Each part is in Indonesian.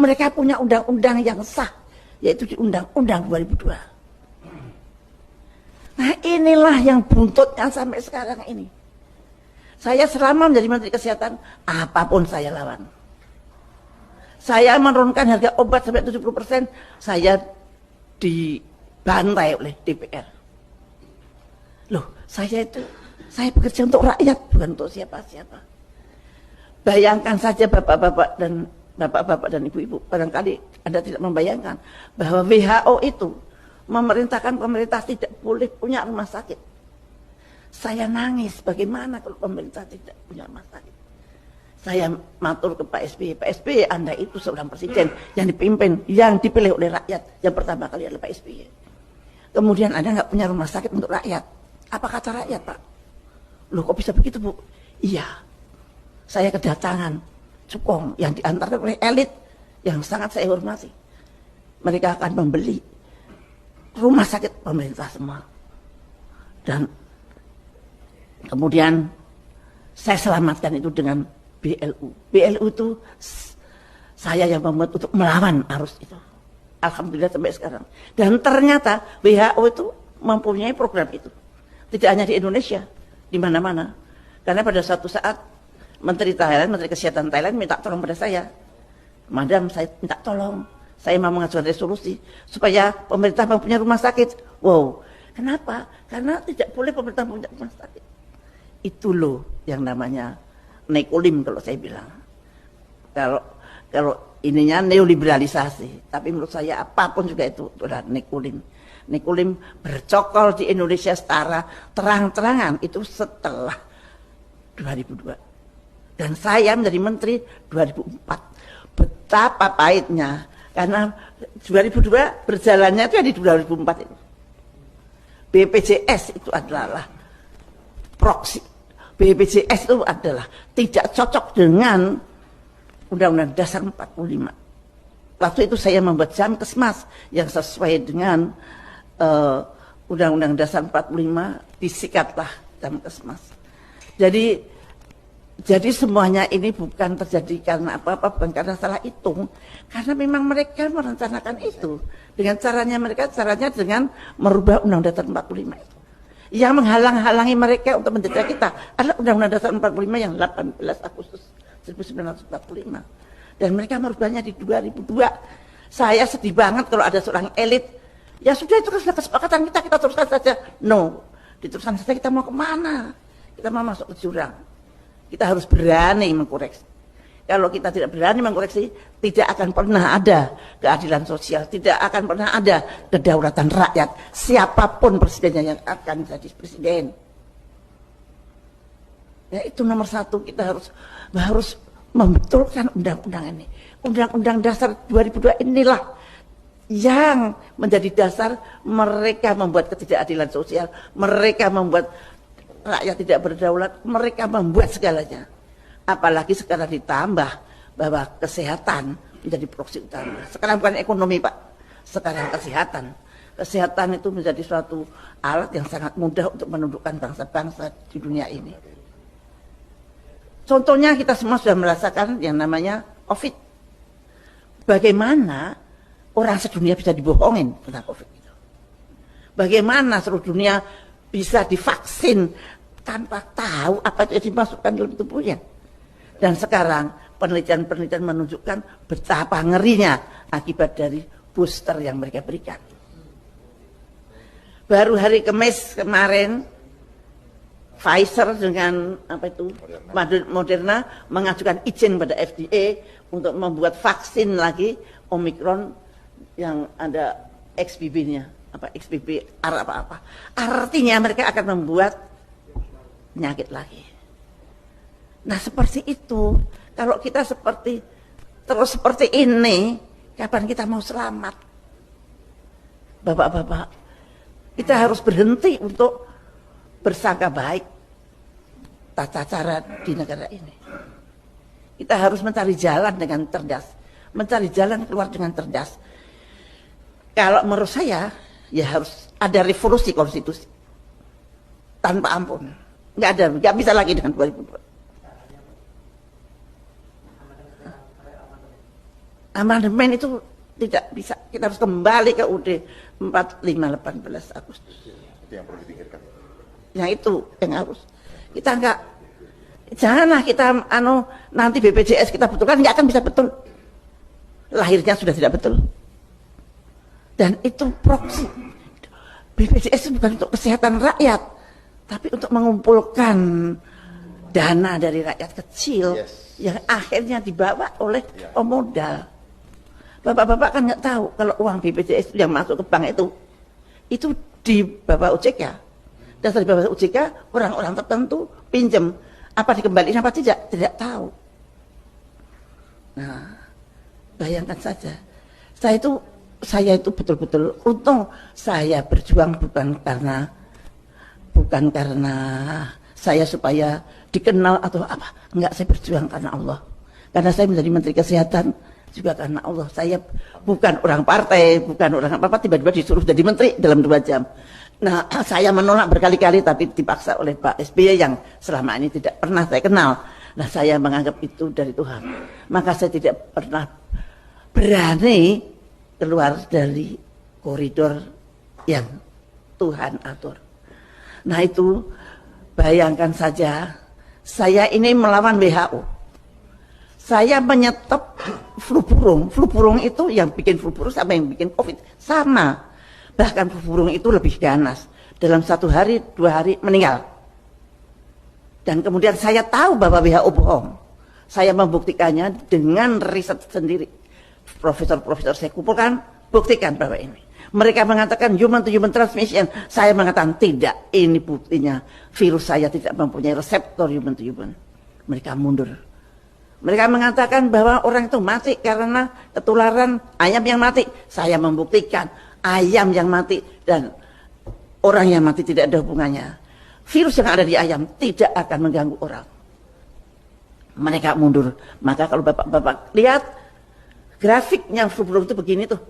Mereka punya undang-undang yang sah, yaitu di Undang-Undang 2002. Nah inilah yang buntutnya sampai sekarang ini. Saya selama menjadi Menteri Kesehatan, apapun saya lawan. Saya menurunkan harga obat sampai 70%, saya dibantai oleh DPR. Loh, saya bekerja untuk rakyat, bukan untuk siapa-siapa. Bayangkan saja bapak-bapak dan ibu-ibu, barangkali Anda tidak membayangkan bahwa WHO itu memerintahkan pemerintah tidak boleh punya rumah sakit. Saya nangis, bagaimana kalau pemerintah tidak punya rumah sakit. Saya matur ke Pak SBY, Pak SBY Anda itu seorang presiden yang dipimpin, yang dipilih oleh rakyat, yang pertama kali adalah Pak SBY. Kemudian Anda nggak punya rumah sakit untuk rakyat. Apa kata rakyat, Pak? Loh kok bisa begitu, Bu? Iya, saya kedatangan cukong yang diantarkan oleh elit yang sangat saya hormati. Mereka akan membeli rumah sakit pemerintah semua. Dan kemudian saya selamatkan itu dengan BLU. BLU itu saya yang membuat untuk melawan arus itu. Alhamdulillah sampai sekarang. Dan ternyata WHO itu mempunyai program itu. Tidak hanya di Indonesia, di mana-mana. Karena pada suatu saat Menteri Kesehatan Thailand minta tolong pada saya. Madam, saya minta tolong. Saya mau mengajukan resolusi supaya pemerintah mempunyai rumah sakit. Wow, kenapa? Karena tidak boleh pemerintah punya rumah sakit. Itu loh yang namanya nekolim kalau saya bilang. Kalau ininya neoliberalisasi, tapi menurut saya apapun juga itu adalah nekolim. Nekolim bercokol di Indonesia secara terang-terangan itu setelah 2002. Dan saya menjadi menteri 2004. Betapa pahitnya, karena 2002 berjalannya itu di 2004 itu. BPJS itu adalah proksi. BPJS itu adalah tidak cocok dengan Undang-Undang Dasar 45. Waktu itu saya membuat Jamkesmas yang sesuai dengan Undang-Undang Dasar 45, disikatlah Jamkesmas. Jadi semuanya ini bukan terjadi karena apa-apa, bukan karena salah hitung, karena memang mereka merencanakan itu dengan caranya dengan merubah Undang-Undang Dasar 45 itu. Yang menghalang-halangi mereka untuk menjajah kita adalah Undang-Undang Dasar 45 yang 18 Agustus 1945. Dan mereka merubahnya di 2002. Saya sedih banget kalau ada seorang elit, ya sudah itu kan sudah kesepakatan kita teruskan saja. No, diteruskan saja, kita mau kemana? Kita mau masuk ke jurang. Kita harus berani mengkoreksi. Kalau kita tidak berani mengkoreksi, tidak akan pernah ada keadilan sosial, tidak akan pernah ada kedaulatan rakyat. Siapapun presidennya yang akan jadi presiden. Ya itu nomor satu, kita harus membetulkan undang-undang ini. Undang-Undang Dasar 2002 inilah yang menjadi dasar mereka membuat ketidakadilan sosial, mereka membuat rakyat tidak berdaulat, mereka membuat segalanya. Apalagi sekarang ditambah bahwa kesehatan menjadi proksi utama. Sekarang bukan ekonomi, Pak. Sekarang kesehatan. Kesehatan itu menjadi suatu alat yang sangat mudah untuk menundukkan bangsa-bangsa di dunia ini. Contohnya kita semua sudah merasakan yang namanya COVID. Bagaimana orang sedunia bisa dibohongin tentang COVID itu? Bagaimana seluruh dunia bisa divaksin tanpa tahu apa yang dimasukkan dalam tubuhnya? Dan sekarang penelitian-penelitian menunjukkan betapa ngerinya akibat dari booster yang mereka berikan. Baru hari Kamis kemarin, Pfizer dengan Moderna mengajukan izin pada FDA untuk membuat vaksin lagi Omicron yang ada XBB-nya, XBB apa. Artinya mereka akan membuat penyakit lagi. Nah seperti itu, kalau kita terus seperti ini, kapan kita mau selamat? Bapak-bapak, kita harus berhenti untuk bersangka baik tata cara di negara ini. Kita harus mencari jalan dengan cerdas, mencari jalan keluar dengan cerdas. Kalau menurut saya, ya harus ada revolusi konstitusi tanpa ampun. Nggak bisa lagi dengan 2002. Amandemen itu tidak bisa, kita harus kembali ke UUD 4518 Agustus. Itu yang perlu dipikirkan. Yang itu yang harus kita enggak, janganlah kita nanti BPJS kita betulkan, nggak akan bisa betul. Lahirnya sudah tidak betul. Dan itu proksi. BPJS itu bukan untuk kesehatan rakyat, tapi untuk mengumpulkan dana dari rakyat kecil yang akhirnya dibawa oleh pemodal. Bapak-bapak kan nggak tahu kalau uang BPJS yang masuk ke bank itu dibawa OJK. Dan dari bawah OJK orang-orang tertentu pinjam, apa dikembalikan apa tidak tahu. Nah, bayangkan saja, saya itu betul-betul untung saya berjuang bukan karena saya supaya dikenal atau apa, enggak, saya berjuang karena Allah. Karena saya menjadi Menteri Kesehatan juga karena Allah. Saya bukan orang partai, bukan orang apa-apa, tiba-tiba disuruh jadi menteri dalam 2 jam. Nah, saya menolak berkali-kali tapi dipaksa oleh Pak SBY yang selama ini tidak pernah saya kenal. Nah, saya menganggap itu dari Tuhan. Maka saya tidak pernah berani keluar dari koridor yang Tuhan atur. Nah, itu bayangkan saja, saya ini melawan WHO. Saya menyetop flu burung. Flu burung itu yang bikin flu burung sama yang bikin COVID sama. Bahkan flu burung itu lebih ganas. Dalam 1 hari, 2 hari meninggal. Dan kemudian saya tahu bahwa WHO bohong. Saya membuktikannya dengan riset sendiri. Profesor-profesor saya kumpulkan, buktikan bahwa ini. Mereka mengatakan human to human transmission. Saya mengatakan tidak. Ini buktinya. Virus saya tidak mempunyai reseptor human to human. Mereka mundur. Mereka mengatakan bahwa orang itu mati karena ketularan ayam yang mati. Saya membuktikan ayam yang mati dan orang yang mati tidak ada hubungannya. Virus yang ada di ayam tidak akan mengganggu orang. Mereka mundur. Maka kalau bapak-bapak lihat grafiknya flu burung itu begini tuh.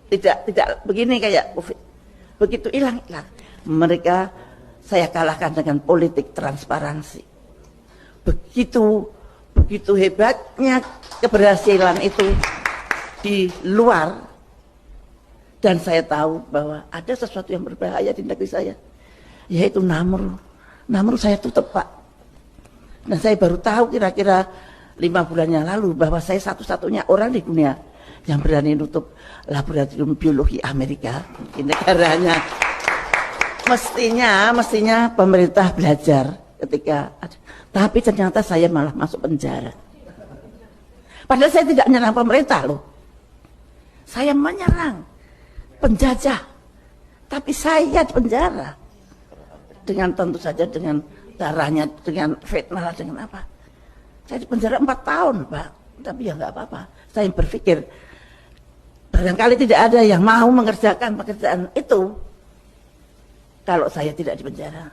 Tidak begini kayak COVID. Begitu hilang. Mereka saya kalahkan dengan politik transparansi. Begitu hebatnya keberhasilan itu di luar, dan saya tahu bahwa ada sesuatu yang berbahaya di negeri saya, yaitu Namru. Namru saya tutup, Pak. Dan saya baru tahu kira-kira 5 bulan yang lalu bahwa saya satu-satunya orang di dunia yang berani nutup laboratorium biologi Amerika di negaranya. Mestinya pemerintah belajar ketika ada. Tapi ternyata saya malah masuk penjara. Padahal saya tidak menyerang pemerintah loh. Saya menyerang penjajah. Tapi saya di penjara. Dengan tentu saja dengan darahnya, dengan fitnah, dengan apa. Saya di penjara 4 tahun, Pak. Tapi ya nggak apa-apa. Saya berpikir, barangkali tidak ada yang mau mengerjakan pekerjaan itu kalau saya tidak di penjara.